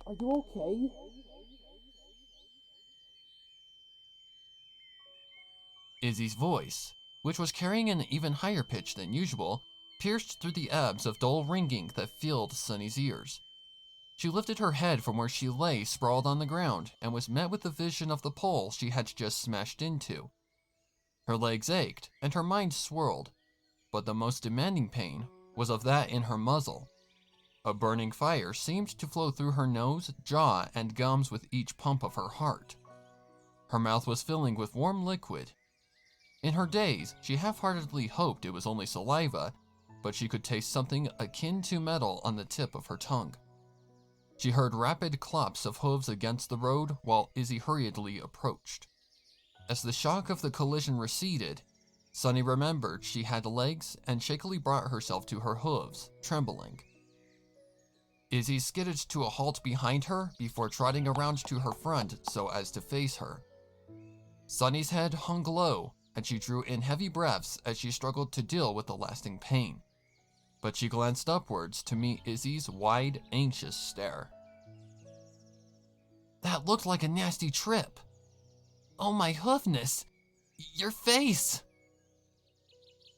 are you okay? Izzy's voice, which was carrying an even higher pitch than usual, pierced through the ebbs of dull ringing that filled Sunny's ears. She lifted her head from where she lay sprawled on the ground and was met with the vision of the pole she had just smashed into. Her legs ached and her mind swirled, but the most demanding pain was of that in her muzzle. A burning fire seemed to flow through her nose, jaw, and gums with each pump of her heart. Her mouth was filling with warm liquid. In her daze, she half-heartedly hoped it was only saliva, but she could taste something akin to metal on the tip of her tongue. She heard rapid clops of hooves against the road while Izzy hurriedly approached. As the shock of the collision receded, Sunny remembered she had legs and shakily brought herself to her hooves, trembling. Izzy skidded to a halt behind her before trotting around to her front so as to face her. Sunny's head hung low, and she drew in heavy breaths as she struggled to deal with the lasting pain. But she glanced upwards to meet Izzy's wide, anxious stare. "That looked like a nasty trip. Oh my hoofness! Your face!"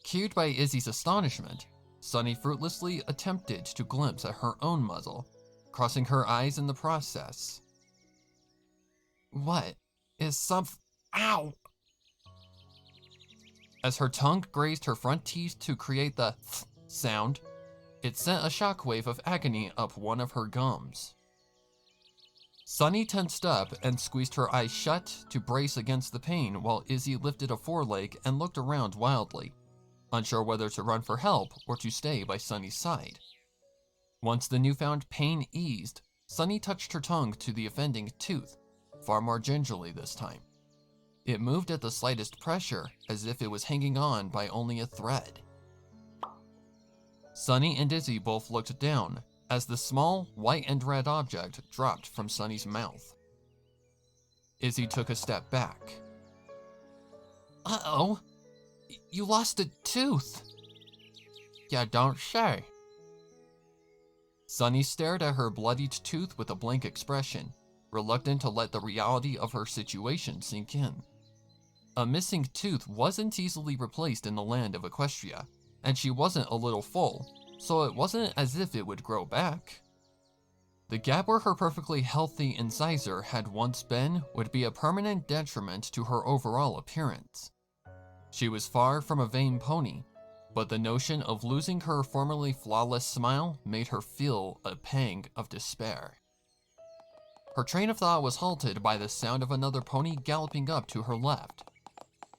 Cued by Izzy's astonishment, Sunny fruitlessly attempted to glimpse at her own muzzle, crossing her eyes in the process. "What is Ow!" As her tongue grazed her front teeth to create the th sound, it sent a shockwave of agony up one of her gums. Sunny tensed up and squeezed her eyes shut to brace against the pain while Izzy lifted a foreleg and looked around wildly, unsure whether to run for help or to stay by Sunny's side. Once the newfound pain eased, Sunny touched her tongue to the offending tooth, far more gingerly this time. It moved at the slightest pressure, as if it was hanging on by only a thread. Sunny and Izzy both looked down, as the small, white and red object dropped from Sunny's mouth. Izzy took a step back. "Uh-oh, you lost a tooth." "Ya don't say." Sunny stared at her bloodied tooth with a blank expression, reluctant to let the reality of her situation sink in. A missing tooth wasn't easily replaced in the land of Equestria, and she wasn't a little full, so it wasn't as if it would grow back. The gap where her perfectly healthy incisor had once been would be a permanent detriment to her overall appearance. She was far from a vain pony, but the notion of losing her formerly flawless smile made her feel a pang of despair. Her train of thought was halted by the sound of another pony galloping up to her left.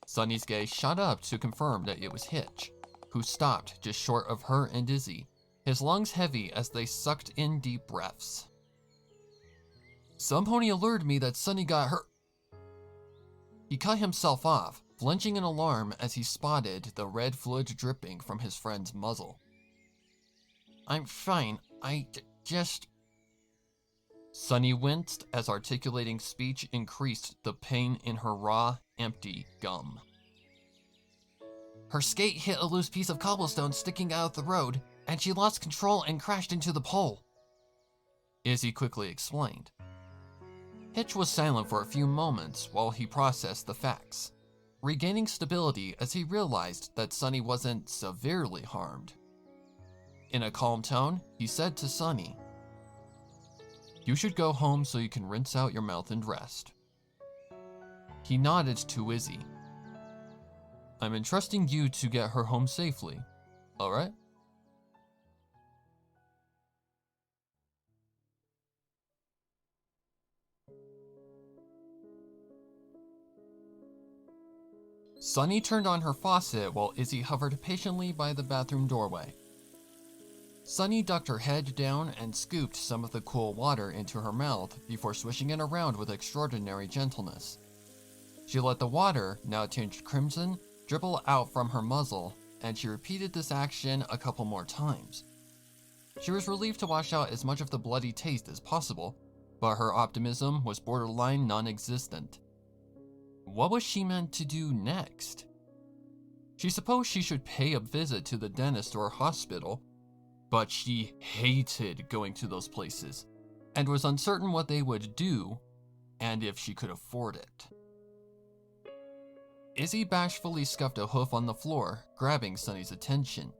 Sunny's gaze shot up to confirm that it was Hitch, who stopped just short of her and Izzy, his lungs heavy as they sucked in deep breaths. "Some pony alerted me that Sunny got hurt." He cut himself off, flinching in alarm as he spotted the red fluid dripping from his friend's muzzle. "I'm fine, just..." Sunny winced as articulating speech increased the pain in her raw, empty gum. "Her skate hit a loose piece of cobblestone sticking out of the road, and she lost control and crashed into the pole," Izzy quickly explained. Hitch was silent for a few moments while he processed the facts, regaining stability as he realized that Sunny wasn't severely harmed. In a calm tone, he said to Sunny, "You should go home so you can rinse out your mouth and rest." He nodded to Izzy. "I'm entrusting you to get her home safely, alright?" Sunny turned on her faucet while Izzy hovered patiently by the bathroom doorway. Sunny ducked her head down and scooped some of the cool water into her mouth before swishing it around with extraordinary gentleness. She let the water, now tinged crimson, dribble out from her muzzle, and she repeated this action a couple more times. She was relieved to wash out as much of the bloody taste as possible, but her optimism was borderline non-existent. What was she meant to do next? She supposed she should pay a visit to the dentist or hospital, but she hated going to those places, and was uncertain what they would do and if she could afford it. Izzy bashfully scuffed a hoof on the floor, grabbing Sunny's attention.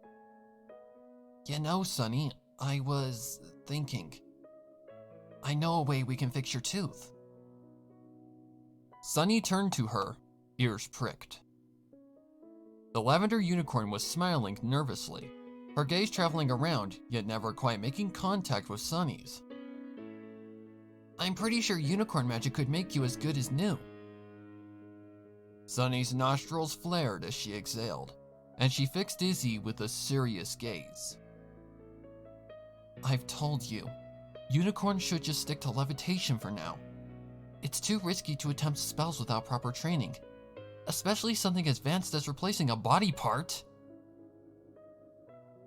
You know, Sunny, I was thinking. I know a way we can fix your tooth. Sunny turned to her, ears pricked. The lavender unicorn was smiling nervously, her gaze traveling around, yet never quite making contact with Sunny's. I'm pretty sure unicorn magic could make you as good as new. Sunny's nostrils flared as she exhaled, and she fixed Izzy with a serious gaze. I've told you, unicorns should just stick to levitation for now. It's too risky to attempt spells without proper training, especially something as advanced as replacing a body part.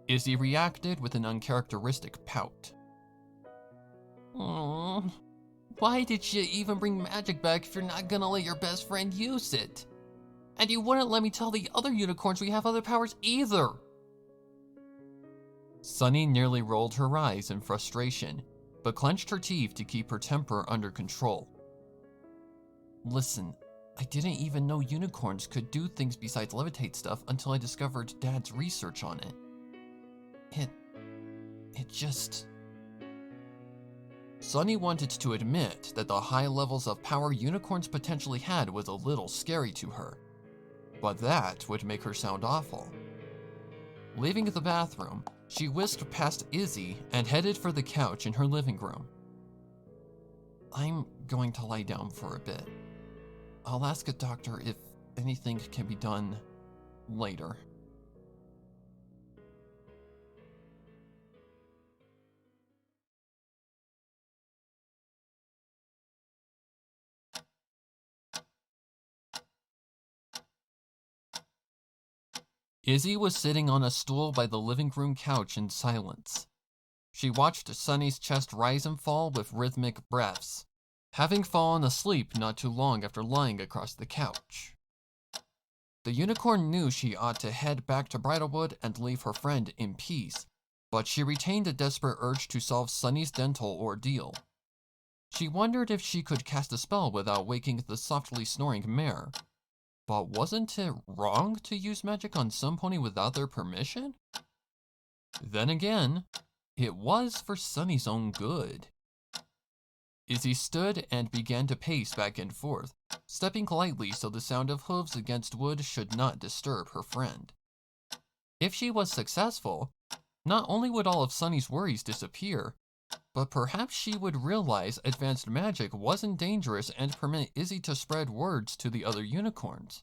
Izzy reacted with an uncharacteristic pout. Why did you even bring magic back if you're not gonna let your best friend use it? And you wouldn't let me tell the other unicorns we have other powers either. Sunny nearly rolled her eyes in frustration, but clenched her teeth to keep her temper under control. Listen, I didn't even know unicorns could do things besides levitate stuff until I discovered Dad's research on it. It just... Sunny wanted to admit that the high levels of power unicorns potentially had was a little scary to her, but that would make her sound awful. Leaving the bathroom, she whisked past Izzy and headed for the couch in her living room. I'm going to lie down for a bit. I'll ask a doctor if anything can be done later. Izzy was sitting on a stool by the living room couch in silence. She watched Sunny's chest rise and fall with rhythmic breaths, having fallen asleep not too long after lying across the couch. The unicorn knew she ought to head back to Bridalwood and leave her friend in peace, but she retained a desperate urge to solve Sunny's dental ordeal. She wondered if she could cast a spell without waking the softly snoring mare. But wasn't it wrong to use magic on some pony without their permission? Then again, it was for Sunny's own good. Izzy stood and began to pace back and forth, stepping lightly so the sound of hooves against wood should not disturb her friend. If she was successful, not only would all of Sunny's worries disappear, but perhaps she would realize advanced magic wasn't dangerous and permit Izzy to spread words to the other unicorns.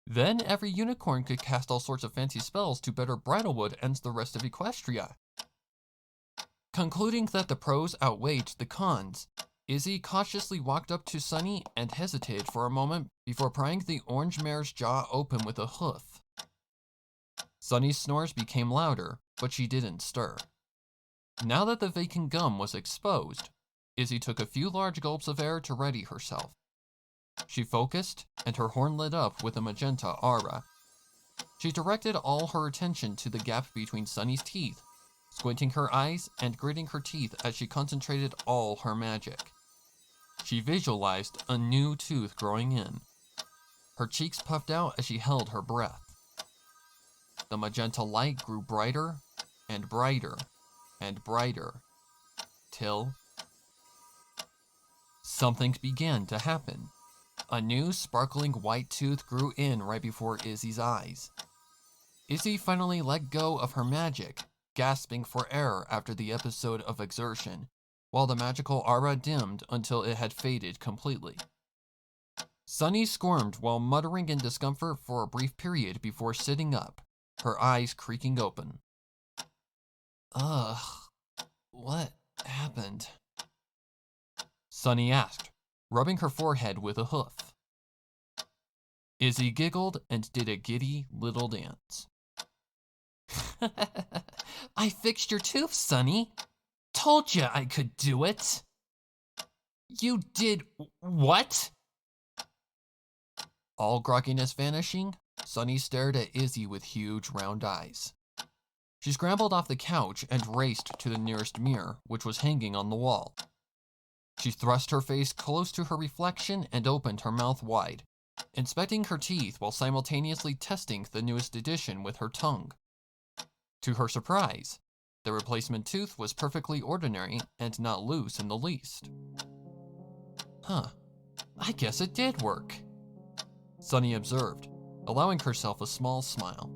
Then every unicorn could cast all sorts of fancy spells to better Bridalwood and the rest of Equestria. Concluding that the pros outweighed the cons, Izzy cautiously walked up to Sunny and hesitated for a moment before prying the orange mare's jaw open with a hoof. Sunny's snores became louder, but she didn't stir. Now that the vacant gum was exposed, Izzy took a few large gulps of air to ready herself. She focused, and her horn lit up with a magenta aura. She directed all her attention to the gap between Sunny's teeth, squinting her eyes and gritting her teeth as she concentrated all her magic. She visualized a new tooth growing in. Her cheeks puffed out as she held her breath. The magenta light grew brighter and brighter and brighter, till something began to happen. A new sparkling white tooth grew in right before Izzy's eyes. Izzy finally let go of her magic, gasping for air after the episode of exertion, while the magical aura dimmed until it had faded completely. Sunny squirmed while muttering in discomfort for a brief period before sitting up, her eyes creaking open. Ugh, what happened? Sunny asked, rubbing her forehead with a hoof. Izzy giggled and did a giddy little dance. I fixed your tooth, Sunny. Told you I could do it. You did what? All grogginess vanishing, Sunny stared at Izzy with huge round eyes. She scrambled off the couch and raced to the nearest mirror, which was hanging on the wall. She thrust her face close to her reflection and opened her mouth wide, inspecting her teeth while simultaneously testing the newest addition with her tongue. To her surprise, the replacement tooth was perfectly ordinary and not loose in the least. Huh, I guess it did work, Sunny observed, allowing herself a small smile.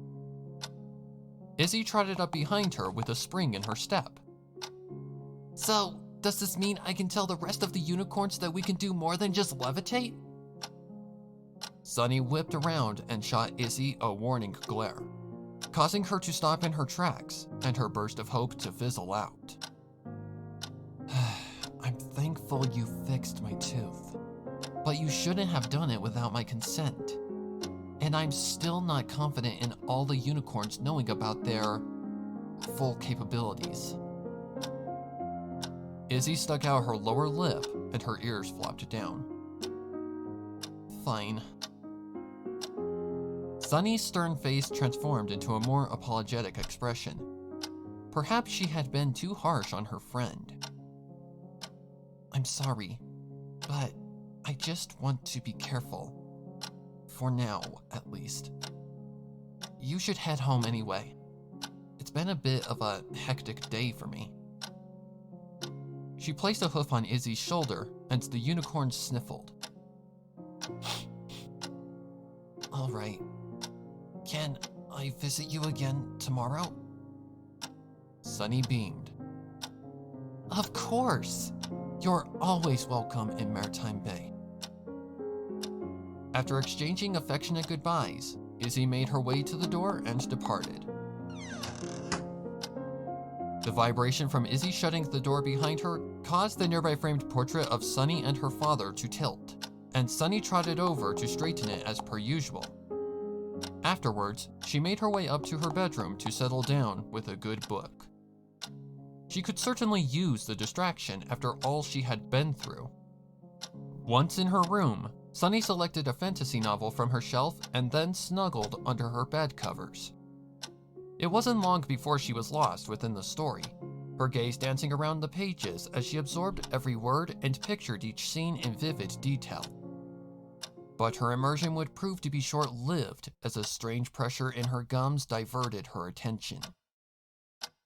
Izzy trotted up behind her with a spring in her step. So, does this mean I can tell the rest of the unicorns that we can do more than just levitate? Sunny whipped around and shot Izzy a warning glare, causing her to stop in her tracks and her burst of hope to fizzle out. I'm thankful you fixed my tooth, but you shouldn't have done it without my consent. And I'm still not confident in all the unicorns knowing about their full capabilities. Izzy stuck out her lower lip and her ears flopped down. Fine. Sunny's stern face transformed into a more apologetic expression. Perhaps she had been too harsh on her friend. I'm sorry, but I just want to be careful. For now, at least. You should head home anyway. It's been a bit of a hectic day for me. She placed a hoof on Izzy's shoulder, and the unicorn sniffled. All right. Can I visit you again tomorrow? Sunny beamed. Of course! You're always welcome in Maritime Bay. After exchanging affectionate goodbyes, Izzy made her way to the door and departed. The vibration from Izzy shutting the door behind her caused the nearby framed portrait of Sunny and her father to tilt, and Sunny trotted over to straighten it as per usual. Afterwards, she made her way up to her bedroom to settle down with a good book. She could certainly use the distraction after all she had been through. Once in her room, Sunny selected a fantasy novel from her shelf and then snuggled under her bed covers. It wasn't long before she was lost within the story, her gaze dancing around the pages as she absorbed every word and pictured each scene in vivid detail. But her immersion would prove to be short-lived as a strange pressure in her gums diverted her attention.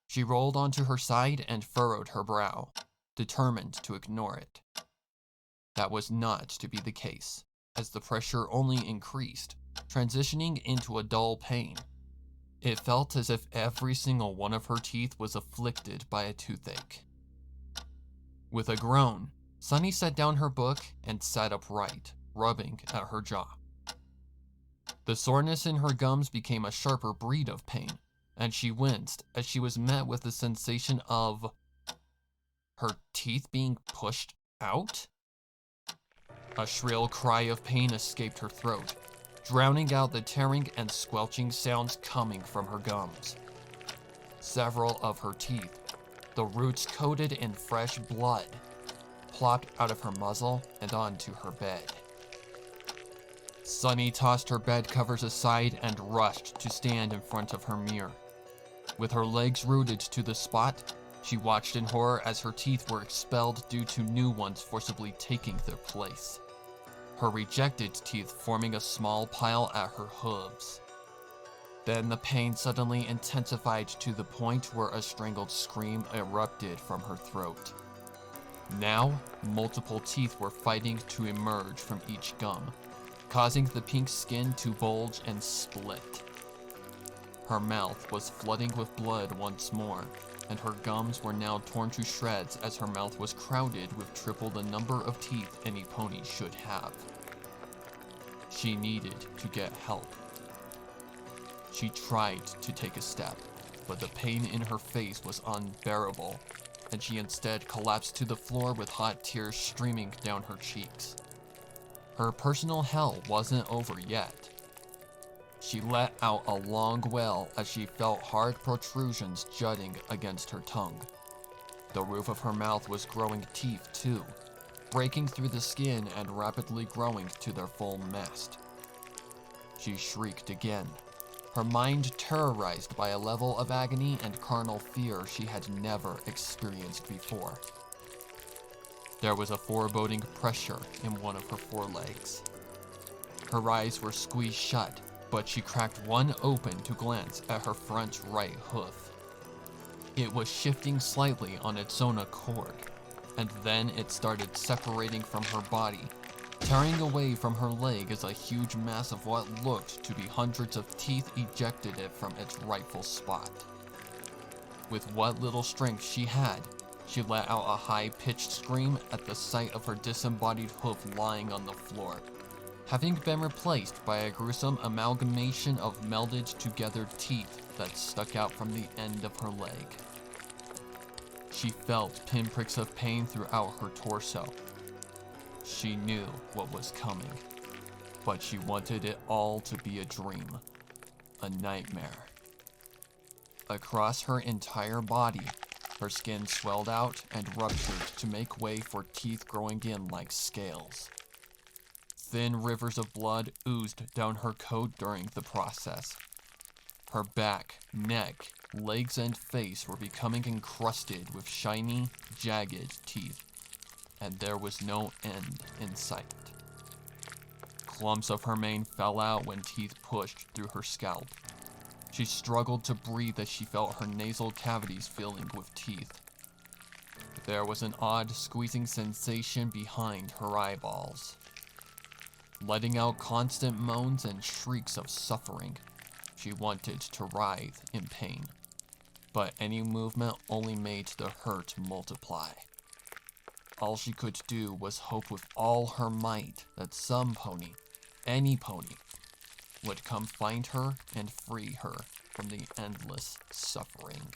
She rolled onto her side and furrowed her brow, determined to ignore it. That was not to be the case, as the pressure only increased, transitioning into a dull pain. It felt as if every single one of her teeth was afflicted by a toothache. With a groan, Sunny set down her book and sat upright, rubbing at her jaw. The soreness in her gums became a sharper breed of pain, and she winced as she was met with the sensation of her teeth being pushed out. A shrill cry of pain escaped her throat, drowning out the tearing and squelching sounds coming from her gums. Several of her teeth, the roots coated in fresh blood, plopped out of her muzzle and onto her bed. Sunny tossed her bed covers aside and rushed to stand in front of her mirror. With her legs rooted to the spot, she watched in horror as her teeth were expelled due to new ones forcibly taking their place. Her rejected teeth forming a small pile at her hooves. Then the pain suddenly intensified to the point where a strangled scream erupted from her throat. Now, multiple teeth were fighting to emerge from each gum, causing the pink skin to bulge and split. Her mouth was flooding with blood once more, and her gums were now torn to shreds as her mouth was crowded with triple the number of teeth any pony should have. She needed to get help. She tried to take a step, but the pain in her face was unbearable, and she instead collapsed to the floor with hot tears streaming down her cheeks. Her personal hell wasn't over yet. She let out a long wail as she felt hard protrusions jutting against her tongue. The roof of her mouth was growing teeth too, breaking through the skin and rapidly growing to their full mast. She shrieked again, her mind terrorized by a level of agony and carnal fear she had never experienced before. There was a foreboding pressure in one of her forelegs. Her eyes were squeezed shut, but she cracked one open to glance at her front right hoof. It was shifting slightly on its own accord, and then it started separating from her body, tearing away from her leg as a huge mass of what looked to be hundreds of teeth ejected it from its rightful spot. With what little strength she had, she let out a high-pitched scream at the sight of her disembodied hoof lying on the floor, having been replaced by a gruesome amalgamation of melded together teeth that stuck out from the end of her leg. She felt pinpricks of pain throughout her torso. She knew what was coming, but she wanted it all to be a dream, a nightmare. Across her entire body, her skin swelled out and ruptured to make way for teeth growing in like scales. Thin rivers of blood oozed down her coat during the process. Her back, neck, legs, and face were becoming encrusted with shiny, jagged teeth, and there was no end in sight. Clumps of her mane fell out when teeth pushed through her scalp. She struggled to breathe as she felt her nasal cavities filling with teeth. There was an odd squeezing sensation behind her eyeballs, letting out constant moans and shrieks of suffering. She wanted to writhe in pain, but any movement only made the hurt multiply. All she could do was hope with all her might that some pony, any pony, would come find her and free her from the endless suffering.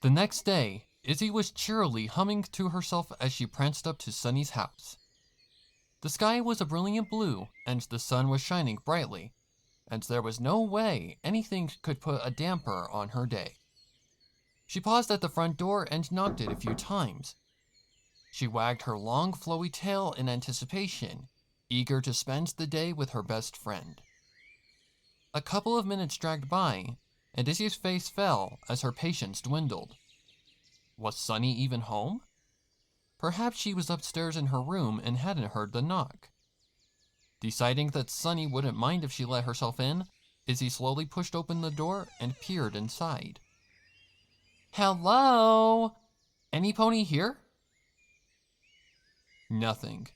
The next day, Izzy was cheerily humming to herself as she pranced up to Sunny's house. The sky was a brilliant blue, and the sun was shining brightly, and there was no way anything could put a damper on her day. She paused at the front door and knocked it a few times. She wagged her long, flowy tail in anticipation, eager to spend the day with her best friend. A couple of minutes dragged by, and Izzy's face fell as her patience dwindled. Was Sunny even home? Perhaps she was upstairs in her room and hadn't heard the knock. Deciding that Sunny wouldn't mind if she let herself in, Izzy slowly pushed open the door and peered inside. Hello? Any pony here? Nothing.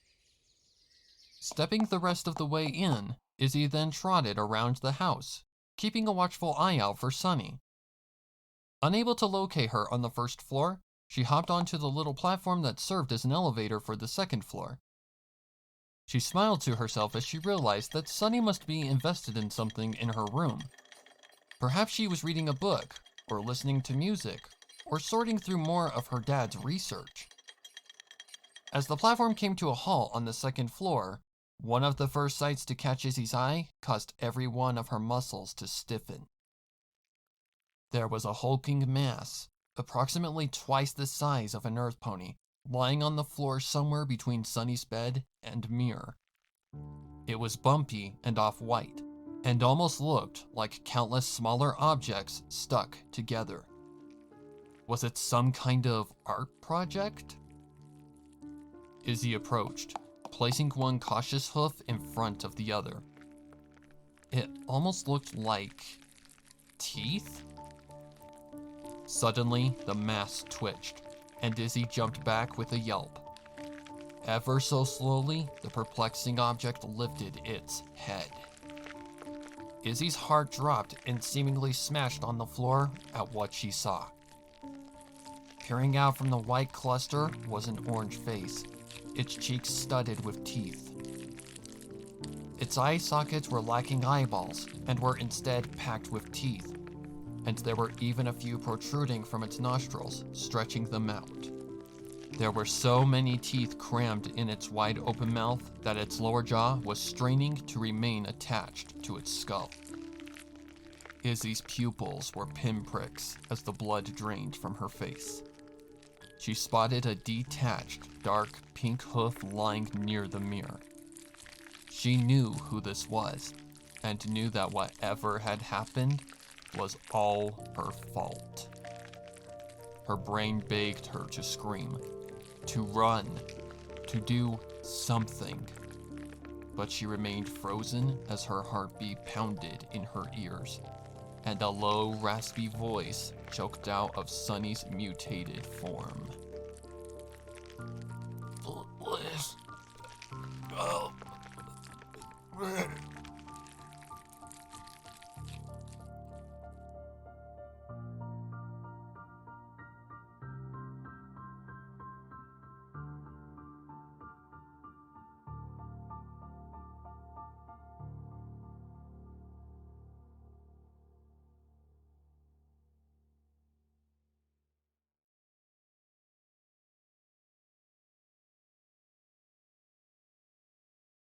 Stepping the rest of the way in, Izzy then trotted around the house, keeping a watchful eye out for Sunny. Unable to locate her on the first floor, she hopped onto the little platform that served as an elevator for the second floor. She smiled to herself as she realized that Sunny must be invested in something in her room. Perhaps she was reading a book, or listening to music, or sorting through more of her dad's research. As the platform came to a halt on the second floor, one of the first sights to catch Izzy's eye caused every one of her muscles to stiffen. There was a hulking mass, approximately twice the size of an earth pony, lying on the floor somewhere between Sunny's bed and mirror. It was bumpy and off-white, and almost looked like countless smaller objects stuck together. Was it some kind of art project? Izzy approached, placing one cautious hoof in front of the other. It almost looked like teeth? Suddenly, the mass twitched, and Izzy jumped back with a yelp. Ever so slowly, the perplexing object lifted its head. Izzy's heart dropped and seemingly smashed on the floor at what she saw. Peering out from the white cluster was an orange face, its cheeks studded with teeth. Its eye sockets were lacking eyeballs and were instead packed with teeth, and there were even a few protruding from its nostrils, stretching them out. There were so many teeth crammed in its wide open mouth that its lower jaw was straining to remain attached to its skull. Izzy's pupils were pinpricks as the blood drained from her face. she spotted a detached, dark pink hoof lying near the mirror. She knew who this was, and knew that whatever had happened was all her fault. Her brain begged her to scream, to run, to do something. But she remained frozen as her heartbeat pounded in her ears, and a low, raspy voice choked out of Sunny's mutated form.